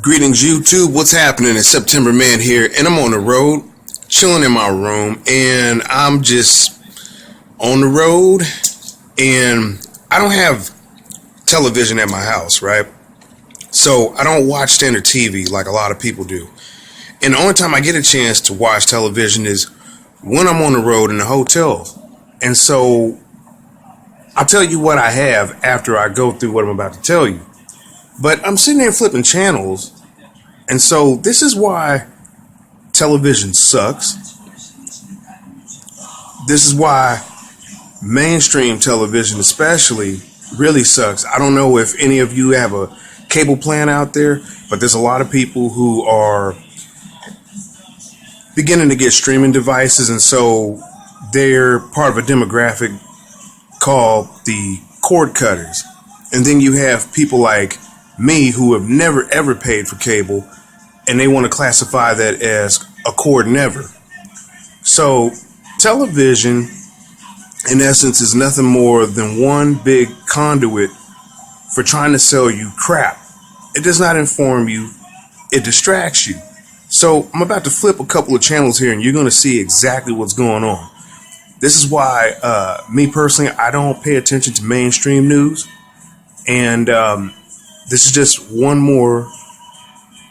Greetings, YouTube. What's happening? It's September Man here, and I'm on the road, chilling in my room, and I'm just on the road, and I don't have television at my house, right? So I don't watch standard TV like a lot of people do. And the only time I get a chance to watch television is when I'm on the road in a hotel. And so I'll tell you what I have after I go through what I'm about to tell you. But I'm sitting there flipping channels, and so this is why television sucks. This is why mainstream television especially really sucks. I don't know if any of you have a cable plan out there, but there's a lot of people who are beginning to get streaming devices, and so they're part of a demographic called the cord cutters. And then you have people like me who have never ever paid for cable, and they want to classify that as a cord never. So television in essence is nothing more than one big conduit for trying to sell you crap. It does not inform you, it distracts you. So I'm about to flip a couple of channels here, and you're going to see exactly what's going on. This is why me personally, I don't pay attention to mainstream news, and this is just one more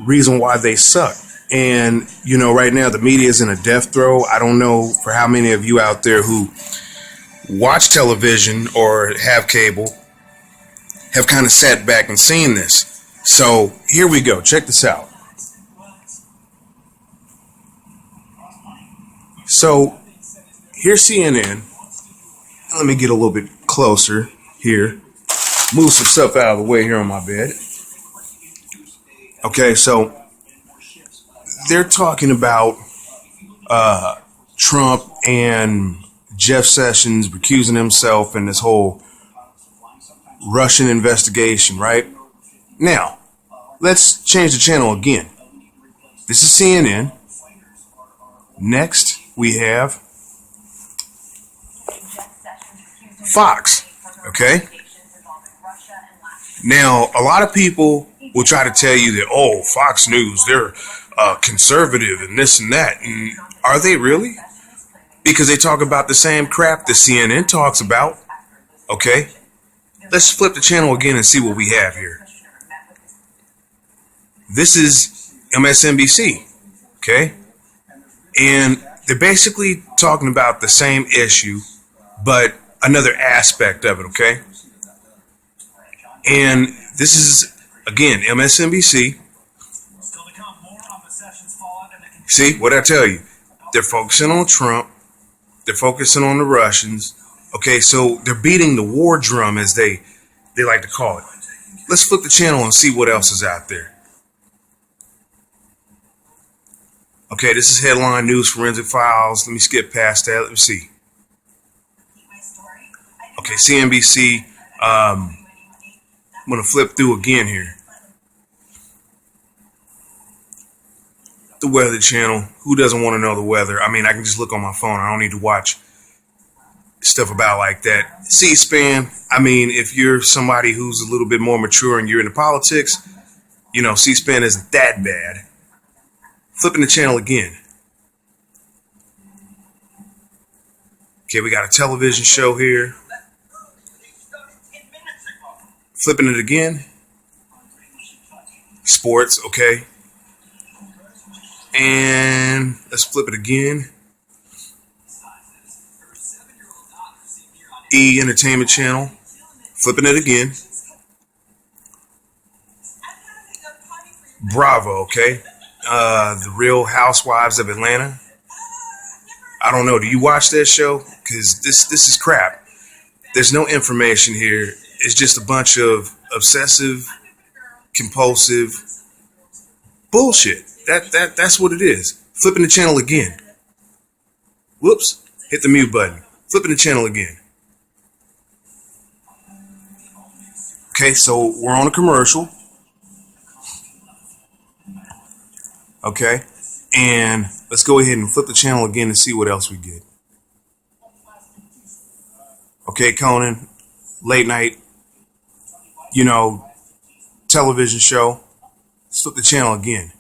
reason why they suck. And, you know, right now the media is in a death throw. I don't know for how many of you out there who watch television or have cable have kind of sat back and seen this. So here we go. Check this out. So here's CNN. Let me get a little bit closer here. Move some stuff out of the way here on my bed. Okay, so they're talking about Trump and Jeff Sessions recusing himself in this whole Russian investigation, right? Now, let's change the channel again. This is CNN. Next, we have Fox, okay? Now, a lot of people will try to tell you that, oh, Fox News, they're conservative and this and that. And are they really? Because they talk about the same crap that CNN talks about. Okay? Let's flip the channel again and see what we have here. This is MSNBC. Okay? And they're basically talking about the same issue, but another aspect of it, okay? And this is, again, MSNBC. See, what I tell you? They're focusing on Trump. They're focusing on the Russians. Okay, so they're beating the war drum, as they like to call it. Let's flip the channel and see what else is out there. Okay, this is headline news, forensic files. Let me skip past that. Let me see. Okay, CNBC. I'm going to flip through again here. The Weather Channel. Who doesn't want to know the weather? I mean, I can just look on my phone. I don't need to watch stuff about like that. C-SPAN. I mean, if you're somebody who's a little bit more mature and you're into politics, you know, C-SPAN isn't that bad. Flipping the channel again. Okay, we got a television show here. Flipping it again. Sports, okay. And let's flip it again. E Entertainment Channel. Flipping it again. Bravo, okay. The Real Housewives of Atlanta. I don't know. Do you watch that show? Because this is crap. There's no information here. It's just a bunch of obsessive, compulsive bullshit. That's what it is. Flipping the channel again. Whoops. Hit the mute button. Flipping the channel again. Okay, so we're on a commercial. Okay, and let's go ahead and flip the channel again and see what else we get. Okay, Conan, late night, television show. Let's flip the channel again.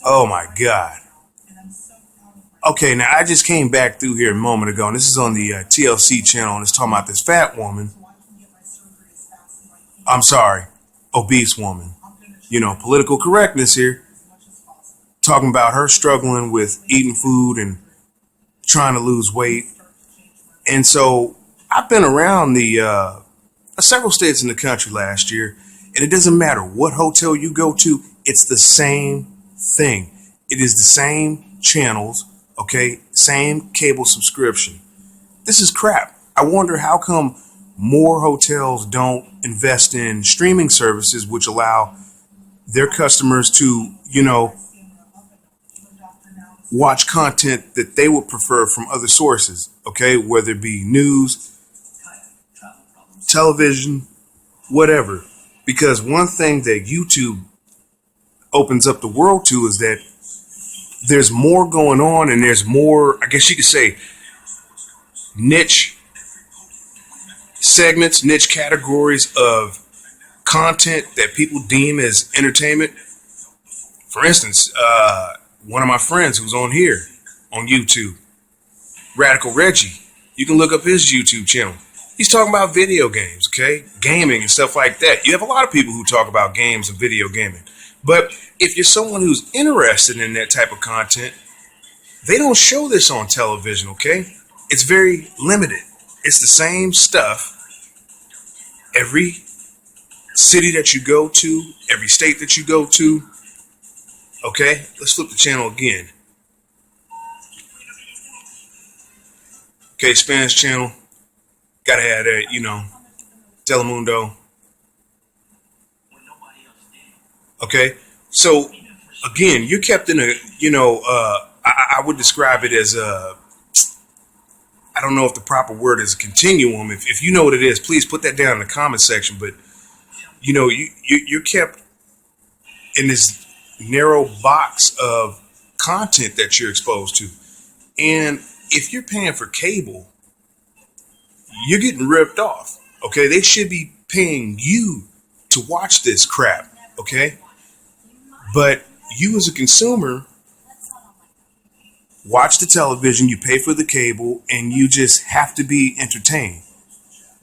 Oh my God. Okay, now I just came back through here a moment ago, and this is on the TLC channel, and it's talking about this fat woman. I'm sorry, obese woman. You know, political correctness here. Talking about her struggling with eating food and trying to lose weight. And so I've been around the several states in the country last year, and it doesn't matter what hotel you go to, it's the same thing. It is the same channels, okay, same cable subscription. This is crap. I wonder how come more hotels don't invest in streaming services which allow their customers to, watch content that they would prefer from other sources, okay, whether it be news, television, whatever. Because one thing that YouTube opens up the world to is that there's more going on, and there's more, I guess you could say, niche segments, niche categories of content that people deem as entertainment. For instance, one of my friends who's on here on YouTube, Radical Reggie, you can look up his YouTube channel. He's talking about video games, okay? Gaming and stuff like that. You have a lot of people who talk about games and video gaming. But if you're someone who's interested in that type of content, they don't show this on television, okay? It's very limited. It's the same stuff every city that you go to, every state that you go to. Okay, let's flip the channel again. Okay, Spanish channel. Gotta have that, Telemundo. Okay, so again, you're kept in a, I would describe it as a, I don't know if the proper word is a continuum. If you know what it is, please put that down in the comment section. But, you're kept in this narrow box of content that you're exposed to. And if you're paying for cable, you're getting ripped off. Okay, they should be paying you to watch this crap. Okay, but you as a consumer watch the television, you pay for the cable, and you just have to be entertained.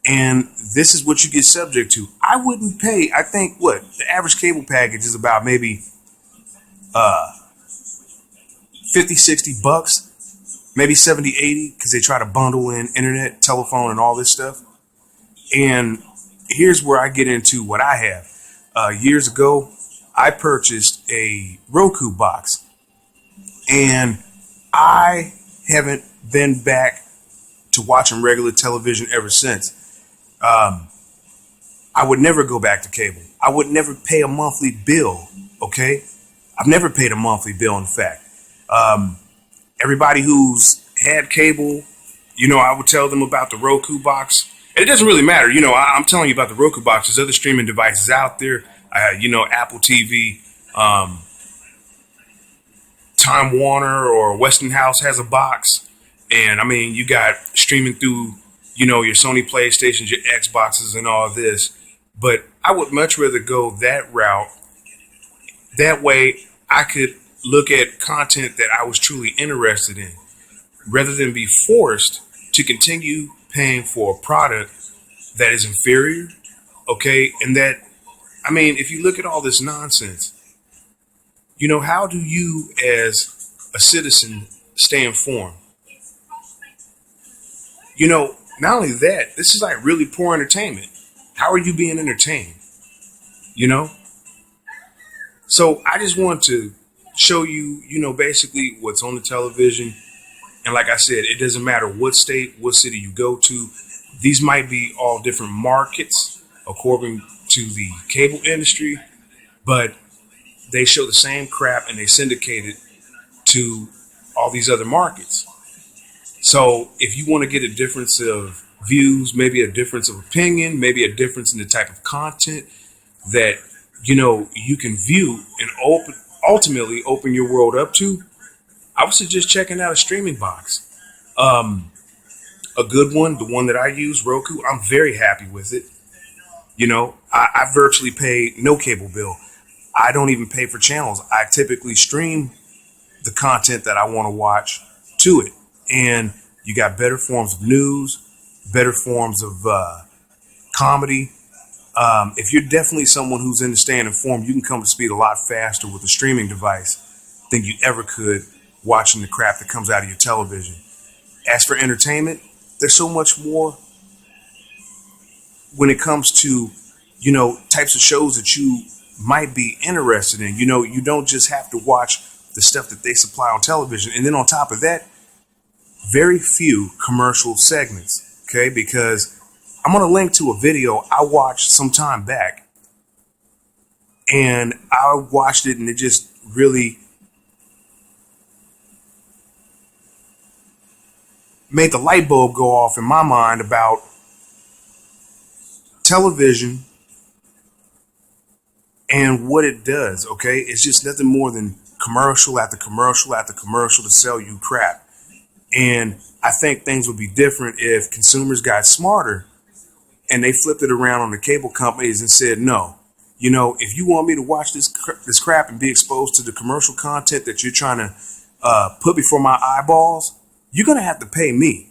And this is what you get subject to. I wouldn't pay, I think, the average cable package is about maybe 50, 60 bucks, maybe 70, 80, because they try to bundle in internet, telephone, and all this stuff. And here's where I get into what I have. Years ago, I purchased a Roku box, and I haven't been back to watching regular television ever since. I would never go back to cable. I would never pay a monthly bill, okay? I've never paid a monthly bill, in fact. Everybody who's had cable, I would tell them about the Roku box. And it doesn't really matter. I'm telling you about the Roku box. There's other streaming devices out there. Apple TV, Time Warner or Westinghouse has a box. And, you got streaming through, your Sony PlayStations, your Xboxes, and all this. But I would much rather go that route. That way, I could look at content that I was truly interested in, rather than be forced to continue paying for a product that is inferior, okay? And that, if you look at all this nonsense, how do you as a citizen stay informed? Not only that, this is like really poor entertainment. How are you being entertained? So I just want to show you, basically what's on the television. And like I said, it doesn't matter what state, what city you go to. These might be all different markets according to the cable industry, but they show the same crap and they syndicate it to all these other markets. So if you want to get a difference of views, maybe a difference of opinion, maybe a difference in the type of content that, you can view and ultimately open your world up to, I would suggest checking out a streaming box. A good one, the one that I use, Roku, I'm very happy with it. I virtually pay no cable bill. I don't even pay for channels. I typically stream the content that I want to watch to it. And you got better forms of news, better forms of comedy. If you're definitely someone who's into staying informed, you can come to speed a lot faster with a streaming device than you ever could watching the crap that comes out of your television. As for entertainment, there's so much more when it comes to, types of shows that you might be interested in. You don't just have to watch the stuff that they supply on television. And then on top of that, very few commercial segments, okay? Because I'm going to link to a video I watched some time back, and I watched it and it just really made the light bulb go off in my mind about television and what it does, okay? It's just nothing more than commercial after commercial after commercial to sell you crap. And I think things would be different if consumers got smarter and they flipped it around on the cable companies and said, no, if you want me to watch this crap and be exposed to the commercial content that you're trying to put before my eyeballs, you're going to have to pay me.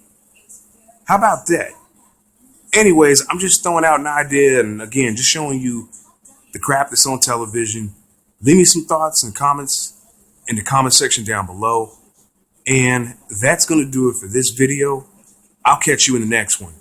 How about that? Anyways, I'm just throwing out an idea, and again, just showing you the crap that's on television. Leave me some thoughts and comments in the comment section down below. And that's going to do it for this video. I'll catch you in the next one.